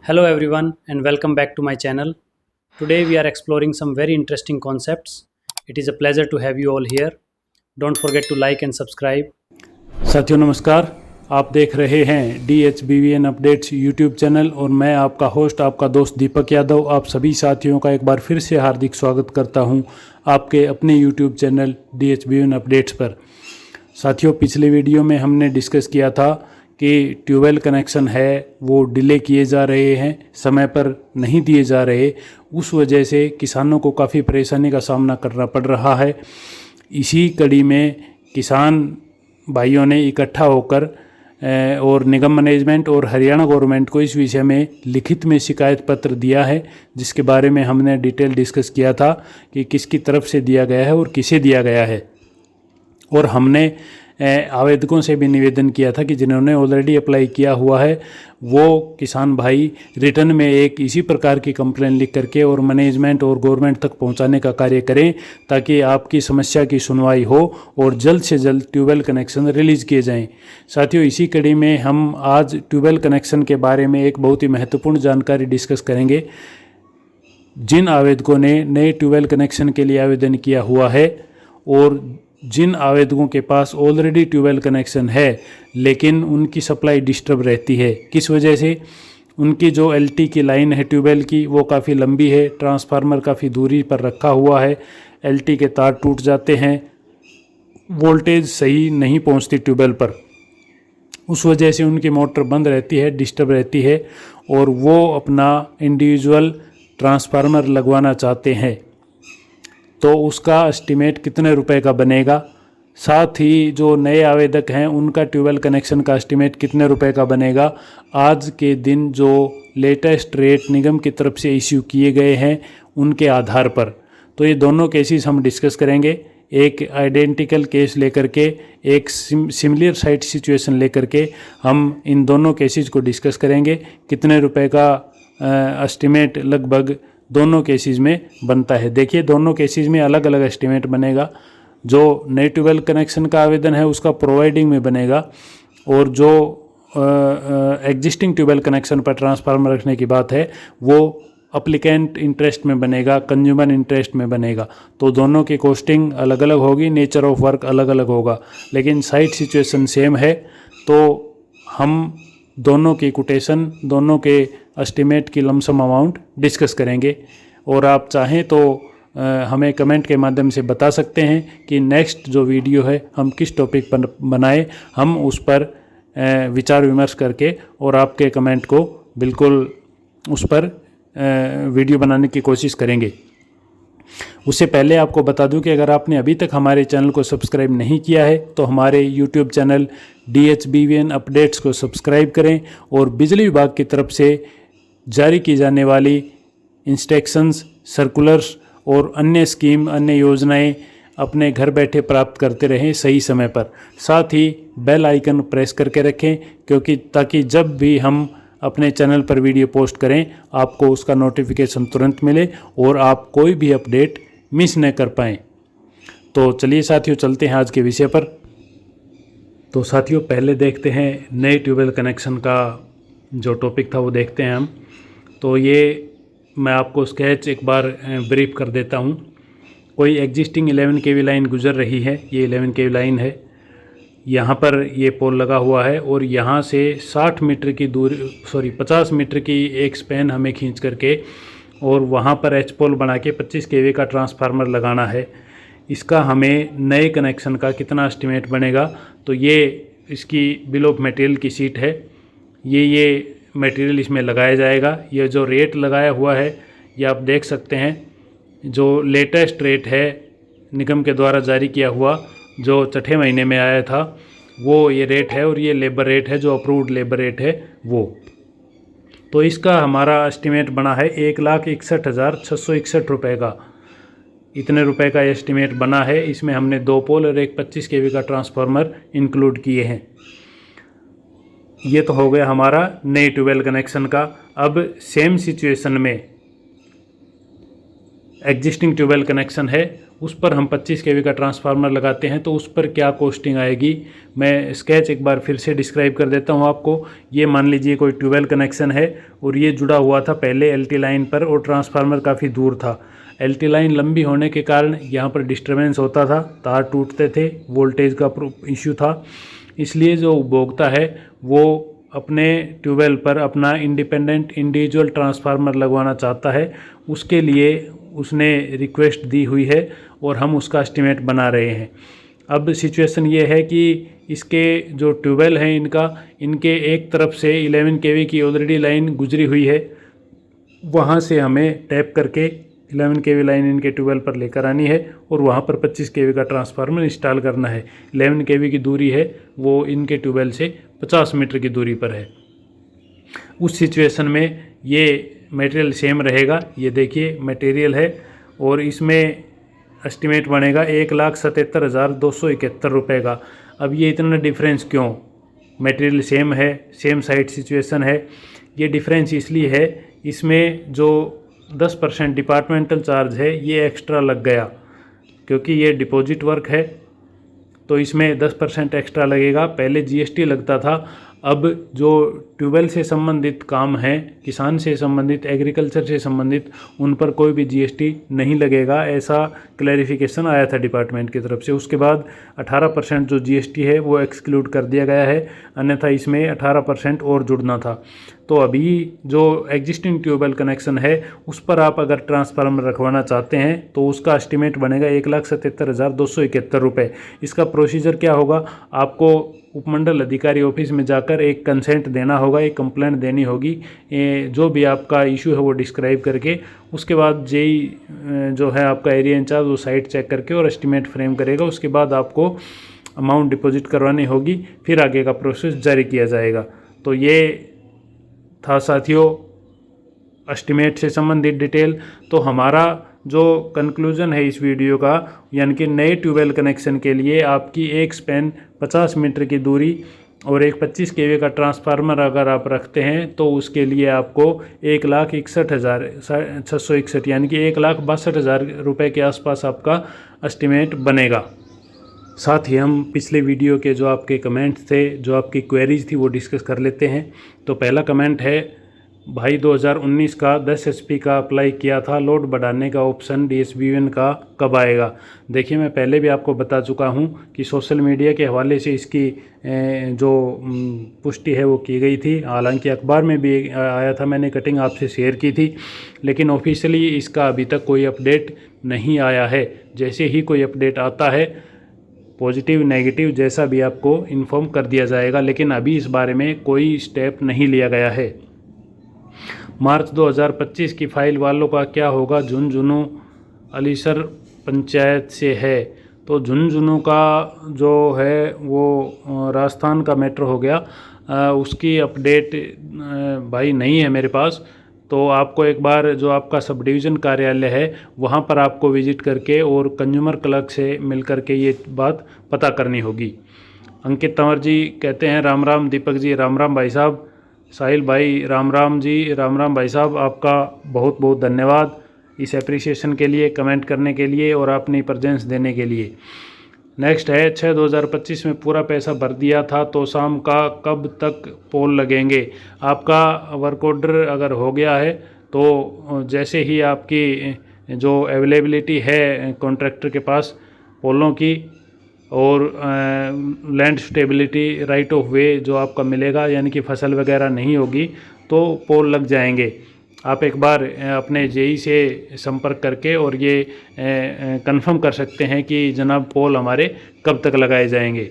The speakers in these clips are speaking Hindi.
Hello everyone and welcome back to my channel. Today we are exploring some very interesting concepts. It is a pleasure to have you all here. Don't forget to like and subscribe. साथियों नमस्कार। आप देख रहे हैं DHBVN अपडेट्स यूट्यूब चैनल और मैं आपका होस्ट आपका दोस्त दीपक यादव आप सभी साथियों का एक बार फिर से हार्दिक स्वागत करता हूं आपके अपने यूट्यूब चैनल DHBVN अपडेट्स पर। साथियों पिछले वीडियो में हमने डिस्कस किया था कि ट्यूबवेल कनेक्शन है वो डिले किए जा रहे हैं, समय पर नहीं दिए जा रहे, उस वजह से किसानों को काफ़ी परेशानी का सामना करना पड़ रहा है। इसी कड़ी में किसान भाइयों ने इकट्ठा होकर और निगम मैनेजमेंट और हरियाणा गवर्नमेंट को इस विषय में लिखित में शिकायत पत्र दिया है, जिसके बारे में हमने डिटेल डिस्कस किया था कि किसकी तरफ से दिया गया है और किसे दिया गया है। और हमने आवेदकों से भी निवेदन किया था कि जिन्होंने ऑलरेडी अप्लाई किया हुआ है वो किसान भाई रिटर्न में एक इसी प्रकार की कंप्लेन लिख करके और मैनेजमेंट और गवर्नमेंट तक पहुंचाने का कार्य करें, ताकि आपकी समस्या की सुनवाई हो और जल्द से जल्द ट्यूबवेल कनेक्शन रिलीज़ किए जाएं। साथियों इसी कड़ी में हम आज ट्यूबवेल कनेक्शन के बारे में एक बहुत ही महत्वपूर्ण जानकारी डिस्कस करेंगे। जिन आवेदकों ने नए ट्यूबवेल कनेक्शन के लिए आवेदन किया हुआ है और जिन आवेदकों के पास ऑलरेडी ट्यूबवेल कनेक्शन है लेकिन उनकी सप्लाई डिस्टर्ब रहती है, किस वजह से? उनकी जो एलटी की लाइन है ट्यूबवेल की वो काफ़ी लंबी है, ट्रांसफार्मर काफ़ी दूरी पर रखा हुआ है, एलटी के तार टूट जाते हैं, वोल्टेज सही नहीं पहुंचती ट्यूबवेल पर, उस वजह से उनकी मोटर बंद रहती है, डिस्टर्ब रहती है और वो अपना इंडिविजुअल ट्रांसफार्मर लगवाना चाहते हैं। तो उसका एस्टिमेट कितने रुपए का बनेगा, साथ ही जो नए आवेदक हैं उनका ट्यूबवेल कनेक्शन का एस्टिमेट कितने रुपए का बनेगा, आज के दिन जो लेटेस्ट रेट निगम की तरफ से इश्यू किए गए हैं उनके आधार पर। तो ये दोनों केसेस हम डिस्कस करेंगे, एक आइडेंटिकल केस लेकर के, एक सिमिलर साइट सिचुएशन लेकर के हम इन दोनों केसेस को डिस्कस करेंगे। कितने रुपए का एस्टिमेट लगभग दोनों केसेस में बनता है। देखिए दोनों केसेस में अलग अलग एस्टिमेट बनेगा। जो नए ट्यूबवेल कनेक्शन का आवेदन है उसका प्रोवाइडिंग में बनेगा और जो एग्जिस्टिंग ट्यूबवेल कनेक्शन पर ट्रांसफार्मर रखने की बात है वो अप्लीकेंट इंटरेस्ट में बनेगा, कंज्यूमर इंटरेस्ट में बनेगा। तो दोनों की कॉस्टिंग अलग अलग होगी, नेचर ऑफ वर्क अलग अलग होगा, लेकिन साइट सिचुएशन सेम है। तो हम दोनों की कोटेशन, दोनों के एस्टिमेट की लमसम अमाउंट डिस्कस करेंगे और आप चाहें तो हमें कमेंट के माध्यम से बता सकते हैं कि नेक्स्ट जो वीडियो है हम किस टॉपिक पर बनाएं। हम उस पर विचार विमर्श करके और आपके कमेंट को बिल्कुल उस पर वीडियो बनाने की कोशिश करेंगे। उससे पहले आपको बता दूं कि अगर आपने अभी तक हमारे चैनल को सब्सक्राइब नहीं किया है तो हमारे यूट्यूब चैनल DHBVN अपडेट्स को सब्सक्राइब करें और बिजली विभाग की तरफ से जारी की जाने वाली इंस्ट्रक्शंस, सर्कुलर्स और अन्य स्कीम, अन्य योजनाएं अपने घर बैठे प्राप्त करते रहें सही समय पर। साथ ही बेल आइकन प्रेस करके रखें, क्योंकि ताकि जब भी हम अपने चैनल पर वीडियो पोस्ट करें आपको उसका नोटिफिकेशन तुरंत मिले और आप कोई भी अपडेट मिस न कर पाएँ। तो चलिए साथियों चलते हैं आज के विषय पर। तो साथियों पहले देखते हैं नए ट्यूबवेल कनेक्शन का जो टॉपिक था वो देखते हैं हम। तो ये मैं आपको स्केच एक बार ब्रीफ कर देता हूँ। कोई एग्जिस्टिंग 11 kV लाइन गुजर रही है, ये 11 kV लाइन है, यहाँ पर ये पोल लगा हुआ है और यहाँ से 60 मीटर की दूरी 50 मीटर की एक स्पैन हमें खींच करके और वहाँ पर एच पोल बना के 25 kV का ट्रांसफार्मर लगाना है। इसका हमें नए कनेक्शन का कितना एस्टिमेट बनेगा, तो ये इसकी बिल ऑफ मटेरियल की शीट है, ये मटेरियल इसमें लगाया जाएगा। ये जो रेट लगाया हुआ है ये आप देख सकते हैं, जो लेटेस्ट रेट है निगम के द्वारा जारी किया हुआ जो छठे महीने में आया था वो ये रेट है और ये लेबर रेट है, जो अप्रूव्ड लेबर रेट है वो। तो इसका हमारा एस्टिमेट बना है 1,61,661 रुपये का। इतने रुपए का एस्टिमेट बना है। इसमें हमने 2 पोल और एक 25 kV का ट्रांसफार्मर इंक्लूड किए हैं। ये तो हो गया हमारा नए ट्यूबवेल कनेक्शन का। अब सेम सिचुएशन में एग्जिस्टिंग ट्यूबवेल कनेक्शन है उस पर हम 25 केवी का ट्रांसफार्मर लगाते हैं तो उस पर क्या कॉस्टिंग आएगी, मैं स्केच एक बार फिर से डिस्क्राइब कर देता हूँ आपको। ये मान लीजिए कोई ट्यूबवेल कनेक्शन है और ये जुड़ा हुआ था पहले एलटी लाइन पर और ट्रांसफार्मर काफ़ी दूर था। एलटी लाइन लंबी होने के कारण यहाँ पर डिस्टर्बेंस होता था, तार टूटते थे, वोल्टेज का इशू था। इसलिए जो उपभोक्ता है वो अपने ट्यूबवेल पर अपना इंडिविजुअल ट्रांसफार्मर लगवाना चाहता है। उसके लिए उसने रिक्वेस्ट दी हुई है और हम उसका एस्टिमेट बना रहे हैं। अब सिचुएशन ये है कि इसके जो ट्यूबवेल हैं इनके एक तरफ से 11 केवी की ऑलरेडी लाइन गुजरी हुई है, वहाँ से हमें टैप करके 11 केवी लाइन इनके ट्यूबवेल पर लेकर आनी है और वहाँ पर 25 केवी का ट्रांसफार्मर इंस्टॉल करना है। 11 केवी की दूरी है वो इनके ट्यूबवेल से 50 मीटर की दूरी पर है। उस सिचुएशन में ये मटेरियल सेम रहेगा। ये देखिए मटेरियल है और इसमें एस्टिमेट बनेगा 1,77,271 रुपये का। अब ये इतना डिफरेंस क्यों? मटेरियल सेम है, सेम साइड सिचुएशन है। ये डिफरेंस इसलिए है, इसमें जो 10% डिपार्टमेंटल चार्ज है ये एक्स्ट्रा लग गया, क्योंकि ये डिपॉजिट वर्क है तो इसमें 10% एक्स्ट्रा लगेगा। पहले जीएसटी लगता था, अब जो ट्यूबवेल से संबंधित काम है, किसान से संबंधित, एग्रीकल्चर से संबंधित, उन पर कोई भी जीएसटी नहीं लगेगा, ऐसा क्लैरिफिकेशन आया था डिपार्टमेंट की तरफ से। उसके बाद 18% जो जीएसटी है वो एक्सक्लूड कर दिया गया है, अन्यथा इसमें 18% और जुड़ना था। तो अभी जो एग्जिस्टिंग ट्यूबवेल कनेक्शन है उस पर आप अगर ट्रांसफार्मर रखवाना चाहते हैं तो उसका एस्टिमेट बनेगा 1,77,271 रुपये। इसका प्रोसीजर क्या होगा? आपको उपमंडल अधिकारी ऑफिस में जाकर एक कंसेंट देना होगा, एक कंप्लेंट देनी होगी, जो भी आपका इशू है वो डिस्क्राइब करके। उसके बाद जेई जो है आपका एरिया इंचार्ज वो साइट चेक करके और एस्टिमेट फ्रेम करेगा। उसके बाद आपको अमाउंट डिपॉजिट करवानी होगी, फिर आगे का प्रोसेस जारी किया जाएगा। तो ये था साथियों एस्टिमेट से संबंधित डिटेल। तो हमारा जो कंक्लूजन है इस वीडियो का, यानी कि नए ट्यूबवेल कनेक्शन के लिए आपकी एक स्पैन 50 मीटर की दूरी और एक 25 केवी का ट्रांसफार्मर अगर आप रखते हैं तो उसके लिए आपको 1,61,661 यानी कि 1,62,000 रुपये के आसपास आपका एस्टिमेट बनेगा। साथ ही हम पिछले वीडियो के जो आपके कमेंट्स थे, जो आपकी क्वेरीज थी, वो डिस्कस कर लेते हैं। तो पहला कमेंट है, भाई 2019 का 10 HP का अप्लाई किया था, लोड बढ़ाने का ऑप्शन DSBN का कब आएगा? देखिए मैं पहले भी आपको बता चुका हूं कि सोशल मीडिया के हवाले से इसकी जो पुष्टि है वो की गई थी, हालांकि अखबार में भी आया था, मैंने कटिंग आपसे शेयर की थी, लेकिन ऑफिशियली इसका अभी तक कोई अपडेट नहीं आया है। जैसे ही कोई अपडेट आता है, पॉजिटिव नेगेटिव जैसा भी, आपको इन्फॉर्म कर दिया जाएगा, लेकिन अभी इस बारे में कोई स्टेप नहीं लिया गया है। मार्च 2025 की फाइल वालों का क्या होगा? झुंझुनू अलीसर पंचायत से है। तो झुंझुनू का जो है वो राजस्थान का मैटर हो गया, उसकी अपडेट भाई नहीं है मेरे पास। तो आपको एक बार जो आपका सब डिवीज़न कार्यालय है वहाँ पर आपको विजिट करके और कंज्यूमर क्लर्क से मिल करके ये बात पता करनी होगी। अंकित तंवर जी कहते हैं राम राम दीपक जी। राम राम भाई साहब। साहिल भाई राम राम जी। राम राम भाई साहब, आपका बहुत बहुत धन्यवाद इस एप्रिसिएशन के लिए, कमेंट करने के लिए और अपनी प्रेजेंस देने के लिए। नेक्स्ट है 6/2025 में पूरा पैसा भर दिया था तो शाम का कब तक पोल लगेंगे? आपका वर्क ऑर्डर अगर हो गया है तो जैसे ही आपकी जो अवेलेबिलिटी है कॉन्ट्रैक्टर के पास पोलों की और लैंड स्टेबिलिटी राइट ऑफ वे जो आपका मिलेगा, यानी कि फसल वगैरह नहीं होगी, तो पोल लग जाएंगे। आप एक बार अपने जेई से संपर्क करके और ये कंफर्म कर सकते हैं कि जनाब पोल हमारे कब तक लगाए जाएंगे।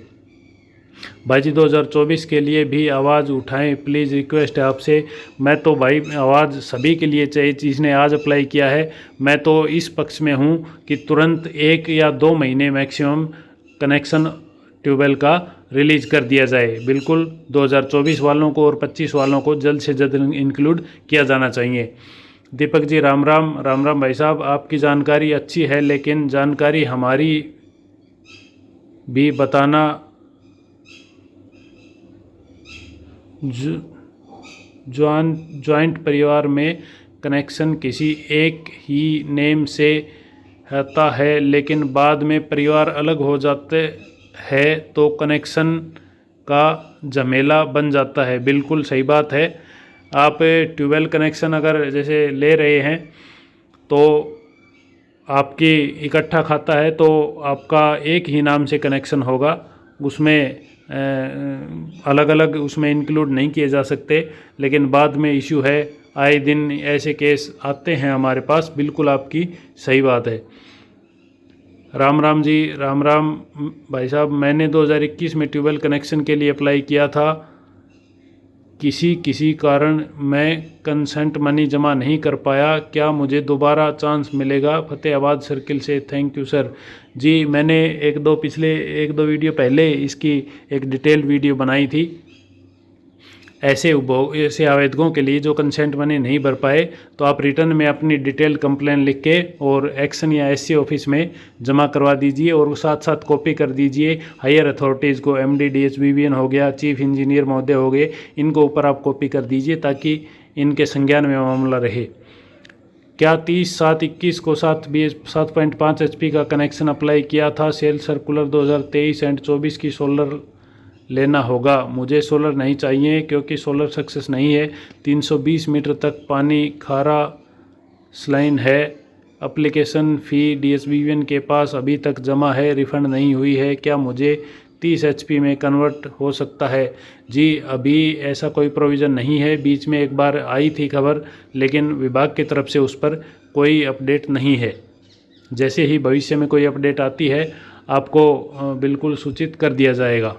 भाई जी 2024 के लिए भी आवाज़ उठाएं प्लीज़, रिक्वेस्ट है आपसे। मैं तो भाई आवाज़ सभी के लिए चाहिए, जिसने आज अप्लाई किया है। मैं तो इस पक्ष में हूँ कि तुरंत 1 या 2 महीने मैक्सिमम कनेक्शन ट्यूबवेल का रिलीज़ कर दिया जाए। बिल्कुल 2024 वालों को और 25 वालों को जल्द से जल्द इंक्लूड किया जाना चाहिए। दीपक जी राम राम। राम राम भाई साहब, आपकी जानकारी अच्छी है लेकिन जानकारी हमारी भी बताना। जॉइंट परिवार में कनेक्शन किसी एक ही नेम से रहता है, लेकिन बाद में परिवार अलग हो जाते हैं तो कनेक्शन का झमेला बन जाता है। बिल्कुल सही बात है। आप ट्यूबवेल कनेक्शन अगर जैसे ले रहे हैं तो आपकी इकट्ठा खाता है तो आपका एक ही नाम से कनेक्शन होगा, उसमें अलग अलग उसमें इंक्लूड नहीं किए जा सकते। लेकिन बाद में इशू है, आए दिन ऐसे केस आते हैं हमारे पास। बिल्कुल आपकी सही बात है। राम राम जी, राम राम भाई साहब। मैंने 2021 में ट्यूबवेल कनेक्शन के लिए अप्लाई किया था, किसी कारण मैं कंसेंट मनी जमा नहीं कर पाया, क्या मुझे दोबारा चांस मिलेगा? फतेहाबाद सर्किल से। Thank you sir. जी, मैंने एक दो वीडियो पहले इसकी एक डिटेल वीडियो बनाई थी। ऐसे आवेदकों के लिए जो कंसेंट मनी नहीं भर पाए, तो आप रिटर्न में अपनी डिटेल कंप्लेन लिख के और एक्शन या एससी ऑफिस में जमा करवा दीजिए और साथ साथ कॉपी कर दीजिए हायर अथॉरिटीज़ को। एमडी डीएचबीवीएन हो गया, चीफ इंजीनियर महोदय हो गए, इनको ऊपर आप कॉपी कर दीजिए ताकि इनके संज्ञान में मामला रहे। क्या 30/7/21 को 7.5 HP का कनेक्शन अप्लाई किया था? सेल सर्कुलर 2023 एंड 24 की सोलर लेना होगा। मुझे सोलर नहीं चाहिए क्योंकि सोलर सक्सेस नहीं है। 320 मीटर तक पानी खारा स्लाइन है। एप्लीकेशन फ़ी डीएचबीवीएन के पास अभी तक जमा है, रिफ़ंड नहीं हुई है। क्या मुझे 30 HP में कन्वर्ट हो सकता है? जी, अभी ऐसा कोई प्रोविज़न नहीं है। बीच में एक बार आई थी खबर, लेकिन विभाग की तरफ से उस पर कोई अपडेट नहीं है। जैसे ही भविष्य में कोई अपडेट आती है आपको बिल्कुल सूचित कर दिया जाएगा।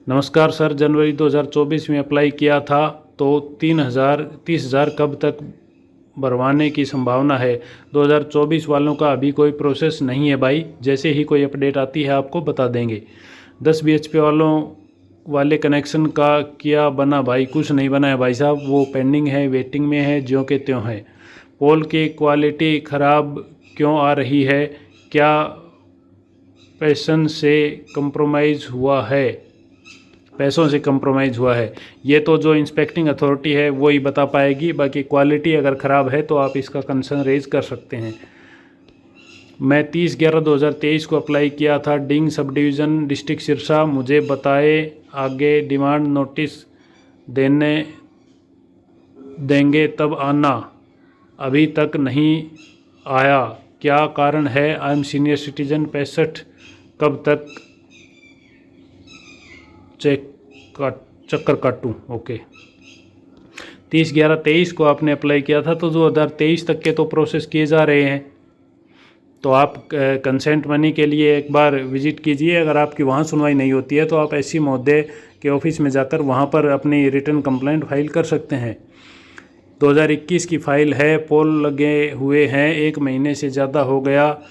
नमस्कार सर, जनवरी 2024 में अप्लाई किया था तो 30,000 कब तक भरवाने की संभावना है? 2024 वालों का अभी कोई प्रोसेस नहीं है भाई। जैसे ही कोई अपडेट आती है आपको बता देंगे। 10 BHP वाले कनेक्शन का क्या बना भाई? कुछ नहीं बना है भाई साहब, वो पेंडिंग है, वेटिंग में है, ज्यों के त्यों है। पोल की क्वालिटी ख़राब क्यों आ रही है? क्या पैसों से कंप्रोमाइज़ हुआ है? ये तो जो इंस्पेक्टिंग अथॉरिटी है वो ही बता पाएगी। बाकी क्वालिटी अगर ख़राब है तो आप इसका कंसर्न रेज कर सकते हैं। मैं 30/11/2023 को अप्लाई किया था, डिंग सब डिवीज़न, डिस्ट्रिक्ट सिरसा। मुझे बताए आगे डिमांड नोटिस देंगे तब आना, अभी तक नहीं आया, क्या कारण है? आई एम सीनियर सिटीजन 65, कब तक चक्कर काटूं? ओके, 30/11/23 को आपने अप्लाई किया था तो 2023 तक के तो प्रोसेस किए जा रहे हैं। तो आप कंसेंट मनी के लिए एक बार विजिट कीजिए। अगर आपकी वहाँ सुनवाई नहीं होती है तो आप एससी महोदय के ऑफिस में जाकर वहाँ पर अपनी रिटर्न कंप्लेंट फाइल कर सकते हैं। 2021 की फाइल है। पोल लगे हुए हैं, 1 महीने से ज़्यादा हो गया,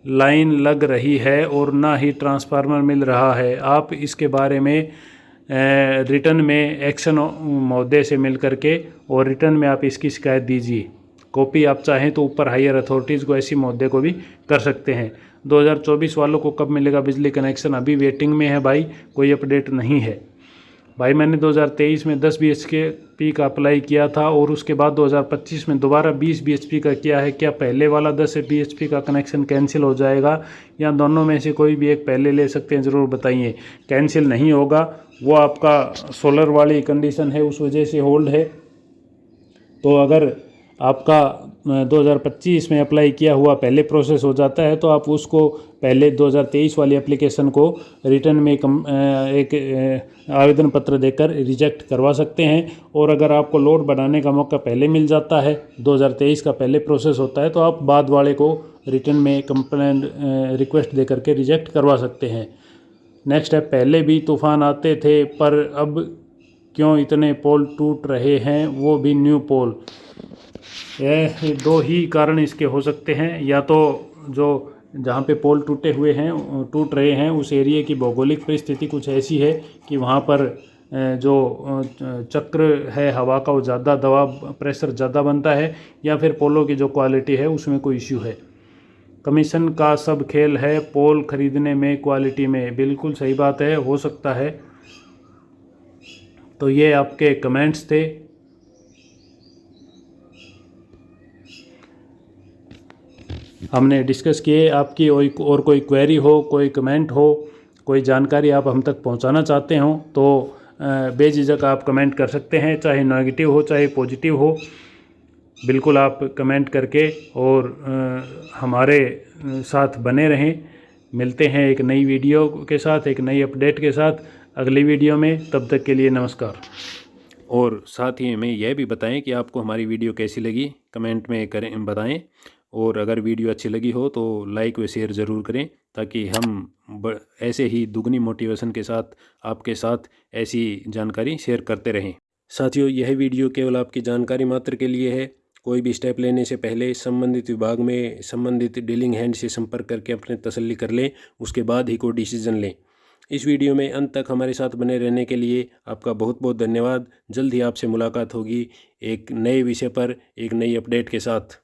लाइन लग रही है और ना ही ट्रांसफार्मर मिल रहा है। आप इसके बारे में रिटर्न में एक्शन महोदय से मिल करके और रिटर्न में आप इसकी शिकायत दीजिए। कॉपी आप चाहें तो ऊपर हायर अथॉरिटीज़ को, ऐसी महोदय को भी कर सकते हैं। 2024 वालों को कब मिलेगा बिजली कनेक्शन? अभी वेटिंग में है भाई, कोई अपडेट नहीं है भाई। मैंने 2023 में 10 BHP का अप्लाई किया था और उसके बाद 2025 में दोबारा 20 BHP का किया है। क्या पहले वाला 10 BHP का कनेक्शन कैंसिल हो जाएगा या दोनों में से कोई भी एक पहले ले सकते हैं? ज़रूर बताइए। कैंसिल नहीं होगा, वो आपका सोलर वाली कंडीशन है, उस वजह से होल्ड है। तो अगर आपका 2025 में अप्लाई किया हुआ पहले प्रोसेस हो जाता है तो आप उसको पहले 2023 वाली एप्लीकेशन को रिटर्न में एक आवेदन पत्र देकर रिजेक्ट करवा सकते हैं। और अगर आपको लोड बढ़ाने का मौका पहले मिल जाता है, 2023 का पहले प्रोसेस होता है, तो आप बाद वाले को रिटर्न में कंप्लेन रिक्वेस्ट दे करके रिजेक्ट करवा सकते हैं। नेक्स्ट है, पहले भी तूफ़ान आते थे पर अब क्यों इतने पोल टूट रहे हैं, वो भी न्यू पोल? यह 2 ही कारण इसके हो सकते हैं। या तो जो जहाँ पे पोल टूट रहे हैं उस एरिया की भौगोलिक परिस्थिति कुछ ऐसी है कि वहाँ पर जो चक्र है हवा का वो ज़्यादा दबाव, प्रेशर ज़्यादा बनता है, या फिर पोलों की जो क्वालिटी है उसमें कोई इश्यू है। कमीशन का सब खेल है पोल खरीदने में, क्वालिटी में। बिल्कुल सही बात है, हो सकता है। तो ये आपके कमेंट्स थे। हमने डिस्कस किए। आपकी और कोई क्वेरी हो, कोई कमेंट हो, कोई जानकारी आप हम तक पहुंचाना चाहते हो तो बेझिझक आप कमेंट कर सकते हैं, चाहे नेगेटिव हो चाहे पॉजिटिव हो। बिल्कुल आप कमेंट करके और हमारे साथ बने रहें। मिलते हैं एक नई वीडियो के साथ, एक नई अपडेट के साथ अगली वीडियो में। तब तक के लिए नमस्कार। और साथ ही हमें यह भी बताएं कि आपको हमारी वीडियो कैसी लगी, कमेंट में करें बताएं। और अगर वीडियो अच्छी लगी हो तो लाइक व शेयर ज़रूर करें, ताकि हम ऐसे ही दुगनी मोटिवेशन के साथ आपके साथ ऐसी जानकारी शेयर करते रहें। साथियों, यह वीडियो केवल आपकी जानकारी मात्र के लिए है। कोई भी स्टेप लेने से पहले संबंधित विभाग में संबंधित डीलिंग हैंड से संपर्क करके अपने तसल्ली कर लें, उसके बाद ही कोई डिसीजन लें। इस वीडियो में अंत तक हमारे साथ बने रहने के लिए आपका बहुत बहुत धन्यवाद। जल्द ही आपसे मुलाकात होगी एक नए विषय पर, एक नई अपडेट के साथ।